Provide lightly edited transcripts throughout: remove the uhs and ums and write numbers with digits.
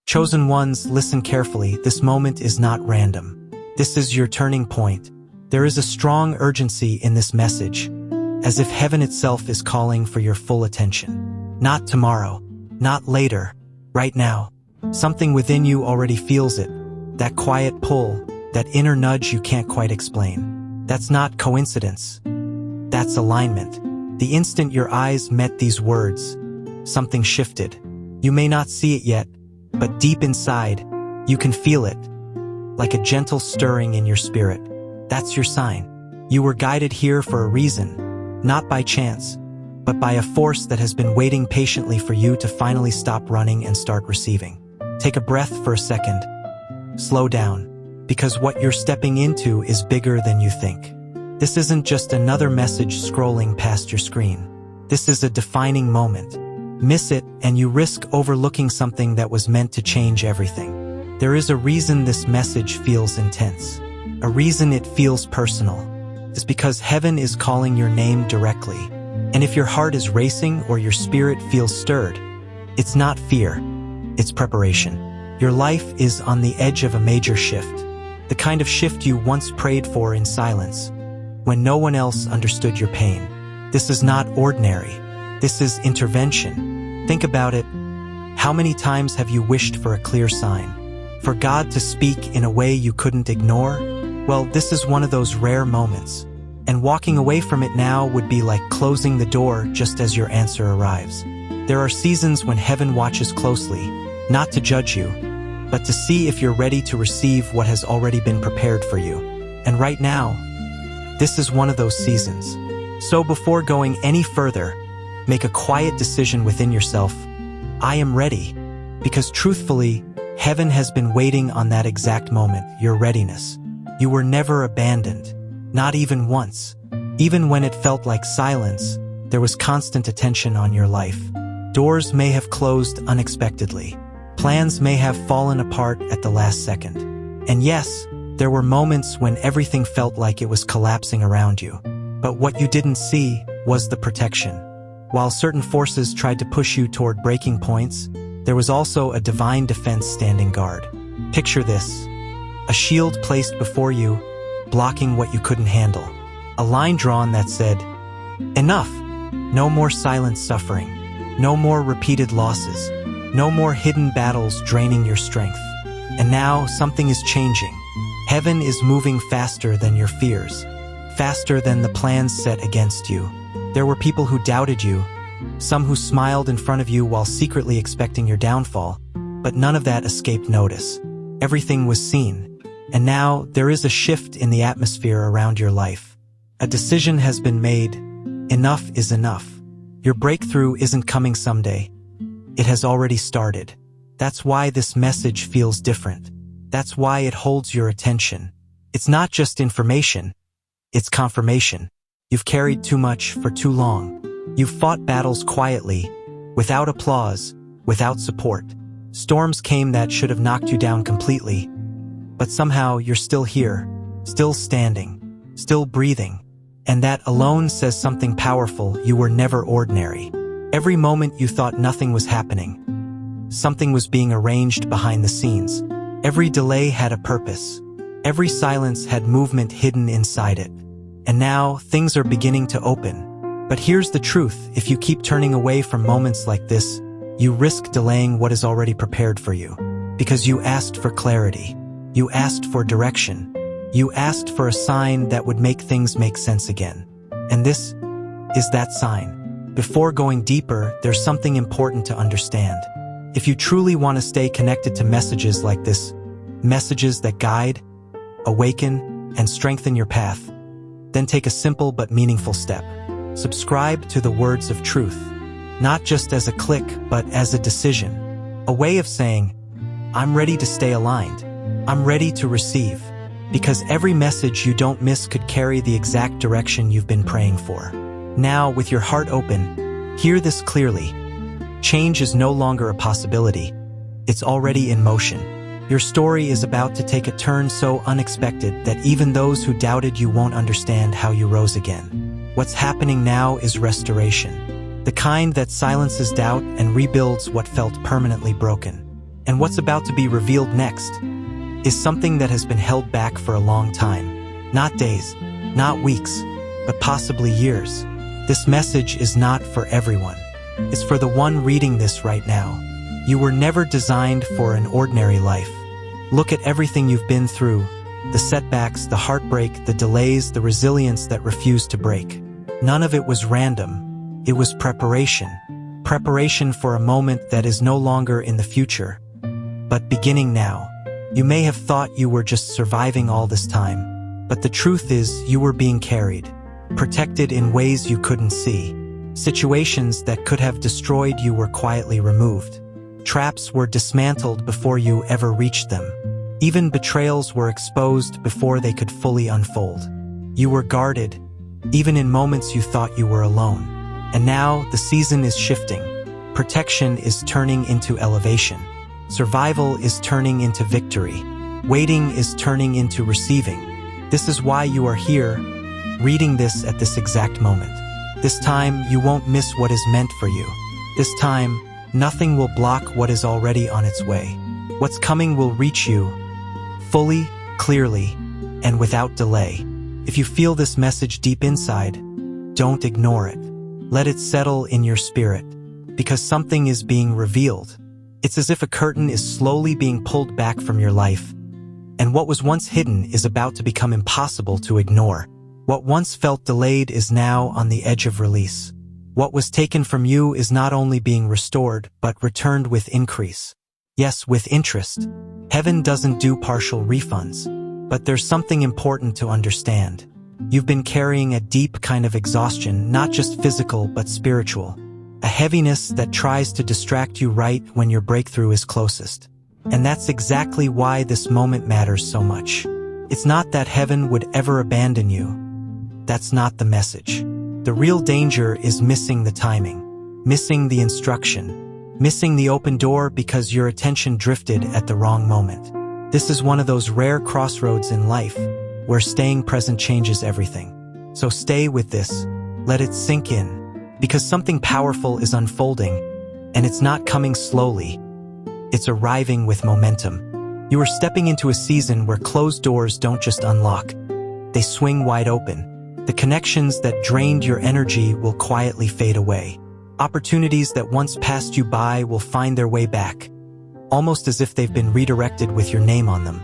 Chosen ones, listen carefully. This moment is not random. This is your turning point. There is a strong urgency in this message, as if heaven itself is calling for your full attention. Not tomorrow, not later, right now. Something within you already feels it. That quiet pull, that inner nudge you can't quite explain. That's not coincidence. That's alignment. The instant your eyes met these words, something shifted. You may not see it yet, but deep inside, you can feel it, like a gentle stirring in your spirit. That's your sign. You were guided here for a reason, not by chance, but by a force that has been waiting patiently for you to finally stop running and start receiving. Take a breath for a second. Slow down, because what you're stepping into is bigger than you think. This isn't just another message scrolling past your screen. This is a defining moment. Miss it, and you risk overlooking something that was meant to change everything. There is a reason this message feels intense. A reason it feels personal. It's because heaven is calling your name directly. And if your heart is racing or your spirit feels stirred, it's not fear, it's preparation. Your life is on the edge of a major shift. The kind of shift you once prayed for in silence, when no one else understood your pain. This is not ordinary. This is intervention. Think about it. How many times have you wished for a clear sign? For God to speak in a way you couldn't ignore? Well, this is one of those rare moments. And walking away from it now would be like closing the door just as your answer arrives. There are seasons when heaven watches closely, not to judge you, but to see if you're ready to receive what has already been prepared for you. And right now, this is one of those seasons. So before going any further, make a quiet decision within yourself. I am ready, because truthfully, heaven has been waiting on that exact moment, your readiness. You were never abandoned, not even once. Even when it felt like silence, there was constant attention on your life. Doors may have closed unexpectedly. Plans may have fallen apart at the last second. And yes, there were moments when everything felt like it was collapsing around you. But what you didn't see was the protection. While certain forces tried to push you toward breaking points, there was also a divine defense standing guard. Picture this: a shield placed before you, blocking what you couldn't handle. A line drawn that said, "Enough! No more silent suffering. No more repeated losses. No more hidden battles draining your strength." And now something is changing. Heaven is moving faster than your fears, faster than the plans set against you. There were people who doubted you, some who smiled in front of you while secretly expecting your downfall, but none of that escaped notice. Everything was seen, and now there is a shift in the atmosphere around your life. A decision has been made. Enough is enough. Your breakthrough isn't coming someday. It has already started. That's why this message feels different. That's why it holds your attention. It's not just information, it's confirmation. You've carried too much for too long. You've fought battles quietly, without applause, without support. Storms came that should have knocked you down completely. But somehow you're still here, still standing, still breathing. And that alone says something powerful. You were never ordinary. Every moment you thought nothing was happening, something was being arranged behind the scenes. Every delay had a purpose. Every silence had movement hidden inside it. And now, things are beginning to open. But here's the truth: if you keep turning away from moments like this, you risk delaying what is already prepared for you. Because you asked for clarity. You asked for direction. You asked for a sign that would make things make sense again. And this is that sign. Before going deeper, there's something important to understand. If you truly want to stay connected to messages like this, messages that guide, awaken, and strengthen your path, then take a simple but meaningful step. Subscribe to the Words of Truth, not just as a click, but as a decision. A way of saying, I'm ready to stay aligned. I'm ready to receive. Because every message you don't miss could carry the exact direction you've been praying for. Now, with your heart open, hear this clearly. Change is no longer a possibility. It's already in motion. Your story is about to take a turn so unexpected that even those who doubted you won't understand how you rose again. What's happening now is restoration. The kind that silences doubt and rebuilds what felt permanently broken. And what's about to be revealed next is something that has been held back for a long time. Not days, not weeks, but possibly years. This message is not for everyone. It's for the one reading this right now. You were never designed for an ordinary life. Look at everything you've been through, the setbacks, the heartbreak, the delays, the resilience that refused to break. None of it was random. It was preparation. Preparation for a moment that is no longer in the future, but beginning now. You may have thought you were just surviving all this time, but the truth is you were being carried, protected in ways you couldn't see. Situations that could have destroyed you were quietly removed. Traps were dismantled before you ever reached them. Even betrayals were exposed before they could fully unfold. You were guarded, even in moments you thought you were alone. And now the season is shifting. Protection is turning into elevation. Survival is turning into victory. Waiting is turning into receiving. This is why you are here, reading this at this exact moment. This time, you won't miss what is meant for you. This time, nothing will block what is already on its way. What's coming will reach you fully, clearly, and without delay. If you feel this message deep inside, don't ignore it. Let it settle in your spirit, because something is being revealed. It's as if a curtain is slowly being pulled back from your life, and what was once hidden is about to become impossible to ignore. What once felt delayed is now on the edge of release. What was taken from you is not only being restored, but returned with increase. Yes, with interest. Heaven doesn't do partial refunds. But there's something important to understand. You've been carrying a deep kind of exhaustion, not just physical, but spiritual. A heaviness that tries to distract you right when your breakthrough is closest. And that's exactly why this moment matters so much. It's not that heaven would ever abandon you. That's not the message. The real danger is missing the timing, missing the instruction, missing the open door because your attention drifted at the wrong moment. This is one of those rare crossroads in life where staying present changes everything. So stay with this, let it sink in, because something powerful is unfolding, and it's not coming slowly, it's arriving with momentum. You are stepping into a season where closed doors don't just unlock, they swing wide open. The connections that drained your energy will quietly fade away. Opportunities that once passed you by will find their way back, almost as if they've been redirected with your name on them.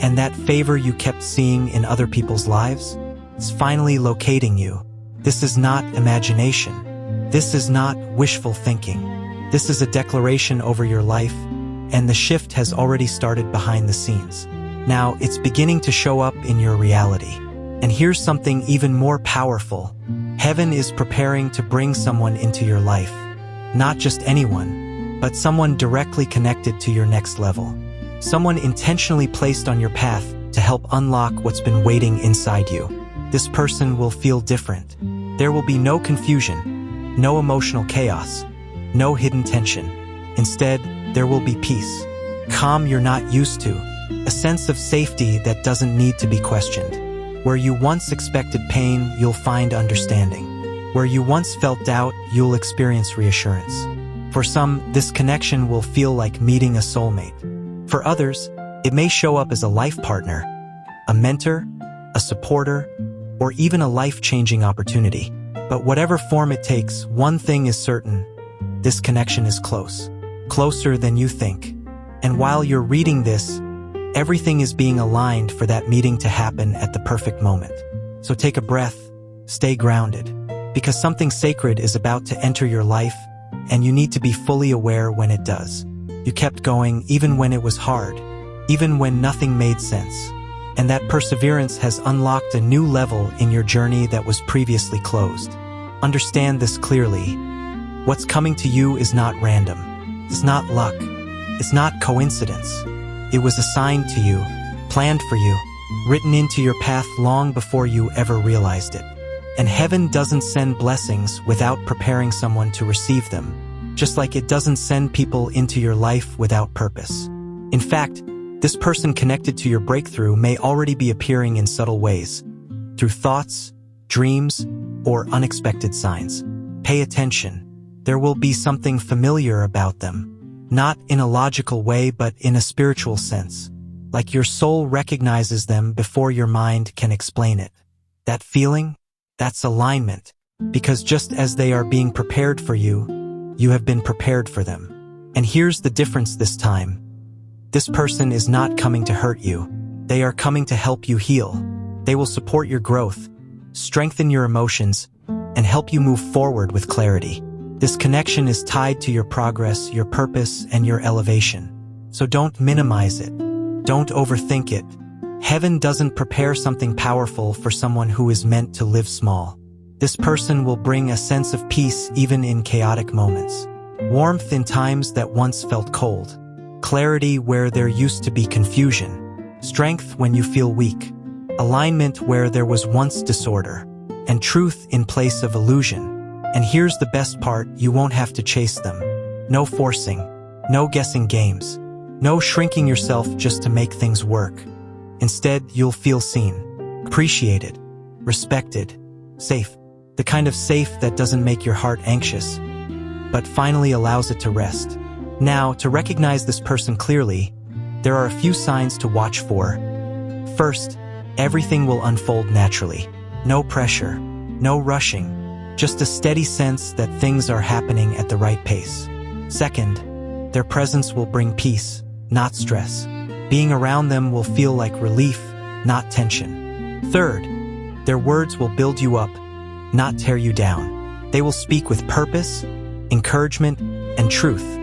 And that favor you kept seeing in other people's lives is finally locating you. This is not imagination. This is not wishful thinking. This is a declaration over your life, and the shift has already started behind the scenes. Now it's beginning to show up in your reality. And here's something even more powerful. Heaven is preparing to bring someone into your life. Not just anyone, but someone directly connected to your next level. Someone intentionally placed on your path to help unlock what's been waiting inside you. This person will feel different. There will be no confusion, no emotional chaos, no hidden tension. Instead, there will be peace, calm you're not used to, a sense of safety that doesn't need to be questioned. Where you once expected pain, you'll find understanding. Where you once felt doubt, you'll experience reassurance. For some, this connection will feel like meeting a soulmate. For others, it may show up as a life partner, a mentor, a supporter, or even a life-changing opportunity. But whatever form it takes, one thing is certain: this connection is close. Closer than you think. And while you're reading this, everything is being aligned for that meeting to happen at the perfect moment. So take a breath, stay grounded, because something sacred is about to enter your life, and you need to be fully aware when it does. You kept going even when it was hard, even when nothing made sense. And that perseverance has unlocked a new level in your journey that was previously closed. Understand this clearly. What's coming to you is not random. It's not luck. It's not coincidence. It was assigned to you, planned for you, written into your path long before you ever realized it. And heaven doesn't send blessings without preparing someone to receive them, just like it doesn't send people into your life without purpose. In fact, this person connected to your breakthrough may already be appearing in subtle ways, through thoughts, dreams, or unexpected signs. Pay attention. There will be something familiar about them. Not in a logical way, but in a spiritual sense. Like your soul recognizes them before your mind can explain it. That feeling? That's alignment. Because just as they are being prepared for you, you have been prepared for them. And here's the difference this time. This person is not coming to hurt you. They are coming to help you heal. They will support your growth, strengthen your emotions, and help you move forward with clarity. This connection is tied to your progress, your purpose, and your elevation. So don't minimize it. Don't overthink it. Heaven doesn't prepare something powerful for someone who is meant to live small. This person will bring a sense of peace even in chaotic moments. Warmth in times that once felt cold. Clarity where there used to be confusion. Strength when you feel weak. Alignment where there was once disorder. And truth in place of illusion. And here's the best part, you won't have to chase them. No forcing. No guessing games. No shrinking yourself just to make things work. Instead, you'll feel seen, appreciated, respected, safe. The kind of safe that doesn't make your heart anxious, but finally allows it to rest. Now, to recognize this person clearly, there are a few signs to watch for. First, everything will unfold naturally. No pressure, no rushing, just a steady sense that things are happening at the right pace. Second, their presence will bring peace, not stress. Being around them will feel like relief, not tension. Third, their words will build you up, not tear you down. They will speak with purpose, encouragement, and truth,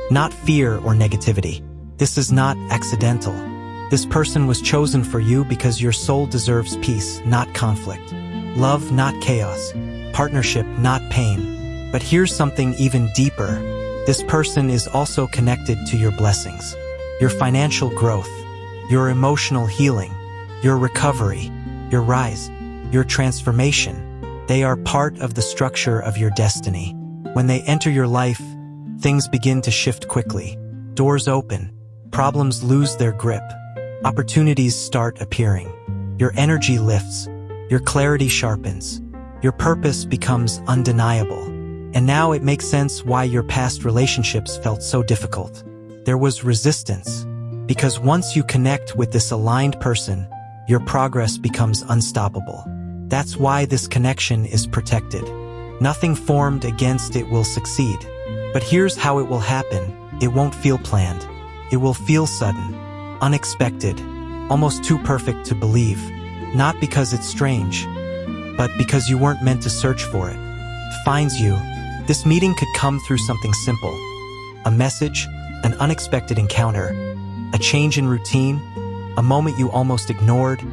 not fear or negativity. This is not accidental. This person was chosen for you because your soul deserves peace, not conflict. Love, not chaos. Partnership, not pain. But here's something even deeper. This person is also connected to your blessings, your financial growth, your emotional healing, your recovery, your rise, your transformation. They are part of the structure of your destiny. When they enter your life, things begin to shift quickly. Doors open, problems lose their grip, opportunities start appearing. Your energy lifts, your clarity sharpens, your purpose becomes undeniable. And now it makes sense why your past relationships felt so difficult. There was resistance, because once you connect with this aligned person, your progress becomes unstoppable. That's why this connection is protected. Nothing formed against it will succeed. But here's how it will happen. It won't feel planned. It will feel sudden, unexpected, almost too perfect to believe. Not because it's strange, but because you weren't meant to search for it. It finds you. This meeting could come through something simple. A message, an unexpected encounter, a change in routine, a moment you almost ignored,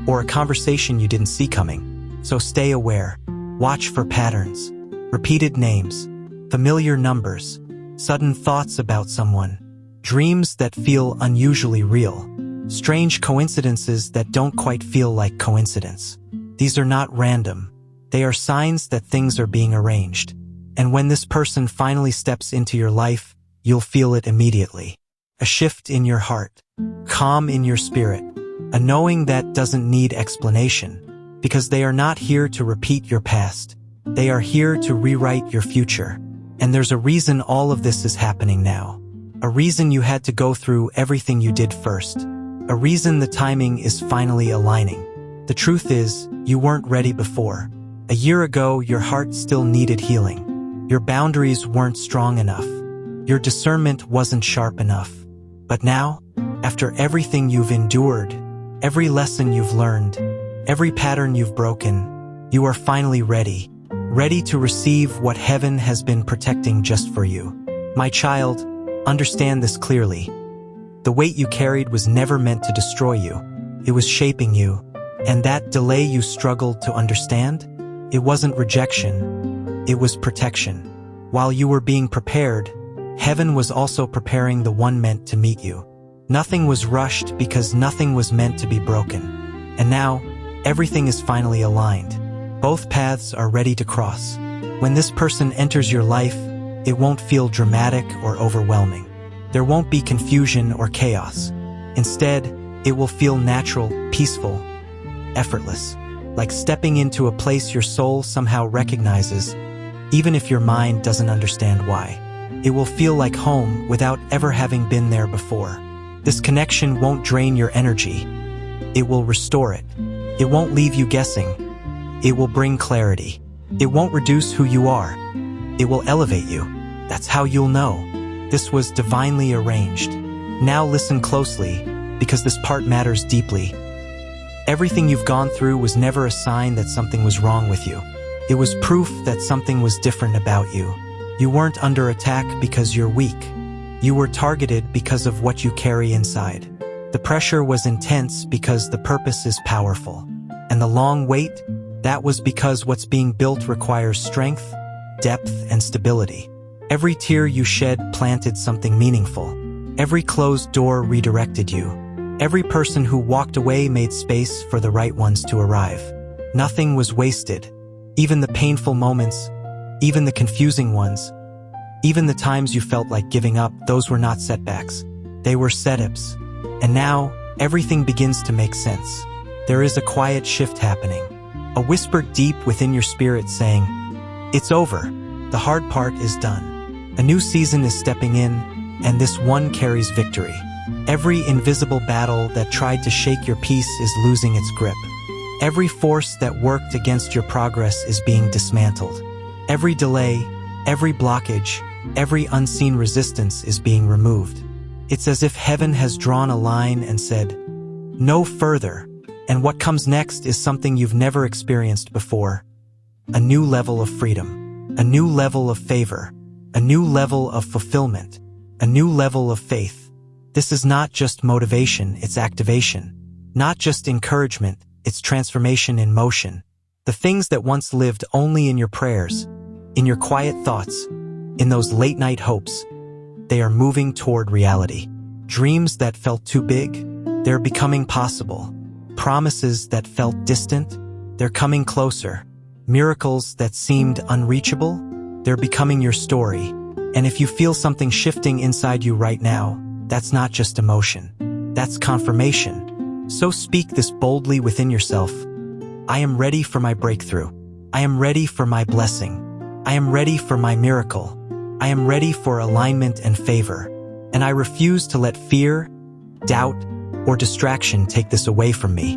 or a conversation you didn't see coming. So stay aware. Watch for patterns, repeated names, familiar numbers, sudden thoughts about someone, dreams that feel unusually real, strange coincidences that don't quite feel like coincidence. These are not random. They are signs that things are being arranged. And when this person finally steps into your life, you'll feel it immediately. A shift in your heart, calm in your spirit, a knowing that doesn't need explanation, because they are not here to repeat your past. They are here to rewrite your future. And there's a reason all of this is happening now. A reason you had to go through everything you did first. A reason the timing is finally aligning. The truth is, you weren't ready before. A year ago, your heart still needed healing. Your boundaries weren't strong enough. Your discernment wasn't sharp enough. But now, after everything you've endured, every lesson you've learned, every pattern you've broken, you are finally ready. Ready to receive what heaven has been protecting just for you. My child, understand this clearly. The weight you carried was never meant to destroy you. It was shaping you. And that delay you struggled to understand? It wasn't rejection. It was protection. While you were being prepared, heaven was also preparing the one meant to meet you. Nothing was rushed because nothing was meant to be broken. And now, everything is finally aligned. Both paths are ready to cross. When this person enters your life, it won't feel dramatic or overwhelming. There won't be confusion or chaos. Instead, it will feel natural, peaceful, effortless, like stepping into a place your soul somehow recognizes, even if your mind doesn't understand why. It will feel like home without ever having been there before. This connection won't drain your energy. It will restore it. It won't leave you guessing. It will bring clarity. It won't reduce who you are. It will elevate you. That's how you'll know. This was divinely arranged. Now listen closely, because this part matters deeply. Everything you've gone through was never a sign that something was wrong with you. It was proof that something was different about you. You weren't under attack because you're weak. You were targeted because of what you carry inside. The pressure was intense because the purpose is powerful. And the long wait, that was because what's being built requires strength, depth, and stability. Every tear you shed planted something meaningful. Every closed door redirected you. Every person who walked away made space for the right ones to arrive. Nothing was wasted. Even the painful moments, even the confusing ones, even the times you felt like giving up, those were not setbacks. They were setups. And now, everything begins to make sense. There is a quiet shift happening. A whisper deep within your spirit saying, "It's over. The hard part is done. A new season is stepping in, and this one carries victory. Every invisible battle that tried to shake your peace is losing its grip. Every force that worked against your progress is being dismantled. Every delay, every blockage, every unseen resistance is being removed. It's as if heaven has drawn a line and said, 'No further.' And what comes next is something you've never experienced before. A new level of freedom, a new level of favor, a new level of fulfillment, a new level of faith. This is not just motivation, it's activation. Not just encouragement, it's transformation in motion. The things that once lived only in your prayers, in your quiet thoughts, in those late-night hopes, they are moving toward reality. Dreams that felt too big, they're becoming possible. Promises that felt distant, they're coming closer. Miracles that seemed unreachable, they're becoming your story. And if you feel something shifting inside you right now, that's not just emotion. That's confirmation. So speak this boldly within yourself. I am ready for my breakthrough. I am ready for my blessing. I am ready for my miracle. I am ready for alignment and favor. And I refuse to let fear, doubt, or distraction take this away from me.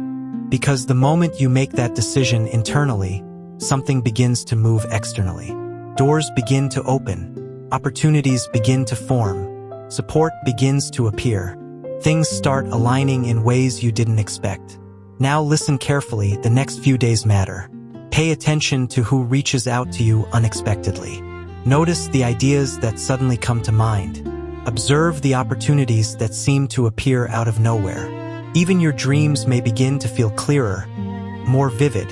Because the moment you make that decision internally, something begins to move externally. Doors begin to open. Opportunities begin to form. Support begins to appear. Things start aligning in ways you didn't expect. Now listen carefully, the next few days matter. Pay attention to who reaches out to you unexpectedly. Notice the ideas that suddenly come to mind. Observe the opportunities that seem to appear out of nowhere. Even your dreams may begin to feel clearer, more vivid,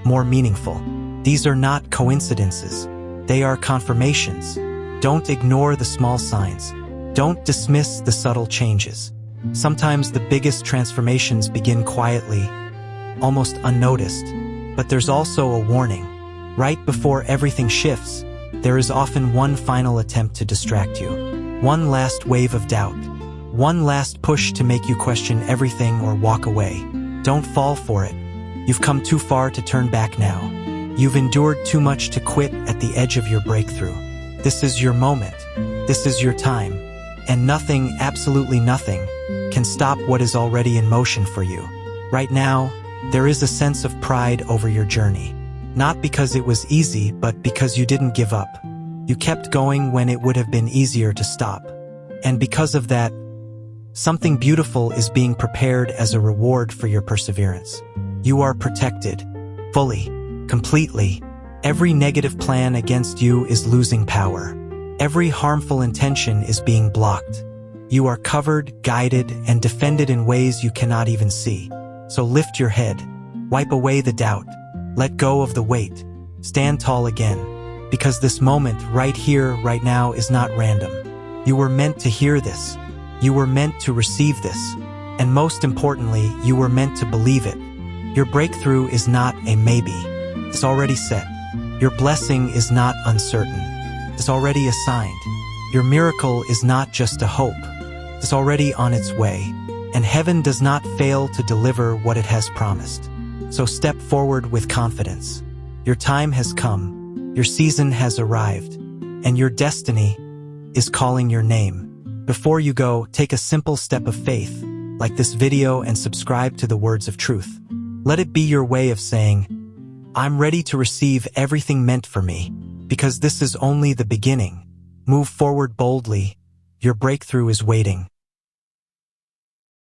more meaningful. These are not coincidences. They are confirmations. Don't ignore the small signs. Don't dismiss the subtle changes. Sometimes the biggest transformations begin quietly, almost unnoticed. But there's also a warning. Right before everything shifts, there is often one final attempt to distract you. One last wave of doubt. One last push to make you question everything or walk away. Don't fall for it. You've come too far to turn back now. You've endured too much to quit at the edge of your breakthrough. This is your moment. This is your time. And nothing, absolutely nothing, can stop what is already in motion for you. Right now, there is a sense of pride over your journey. Not because it was easy, but because you didn't give up. You kept going when it would have been easier to stop. And because of that, something beautiful is being prepared as a reward for your perseverance. You are protected, fully, completely. Every negative plan against you is losing power. Every harmful intention is being blocked. You are covered, guided, and defended in ways you cannot even see. So lift your head, wipe away the doubt, let go of the weight, stand tall again. Because this moment, right here, right now, is not random. You were meant to hear this. You were meant to receive this. And most importantly, you were meant to believe it. Your breakthrough is not a maybe. It's already set. Your blessing is not uncertain. It's already assigned. Your miracle is not just a hope. It's already on its way. And heaven does not fail to deliver what it has promised. So step forward with confidence. Your time has come. Your season has arrived. And your destiny, is calling your name. Before you go, take a simple step of faith, like this video, and subscribe to the Words of Truth. Let it be your way of saying, I'm ready to receive everything meant for me, because this is only the beginning. Move forward boldly. Your breakthrough is waiting.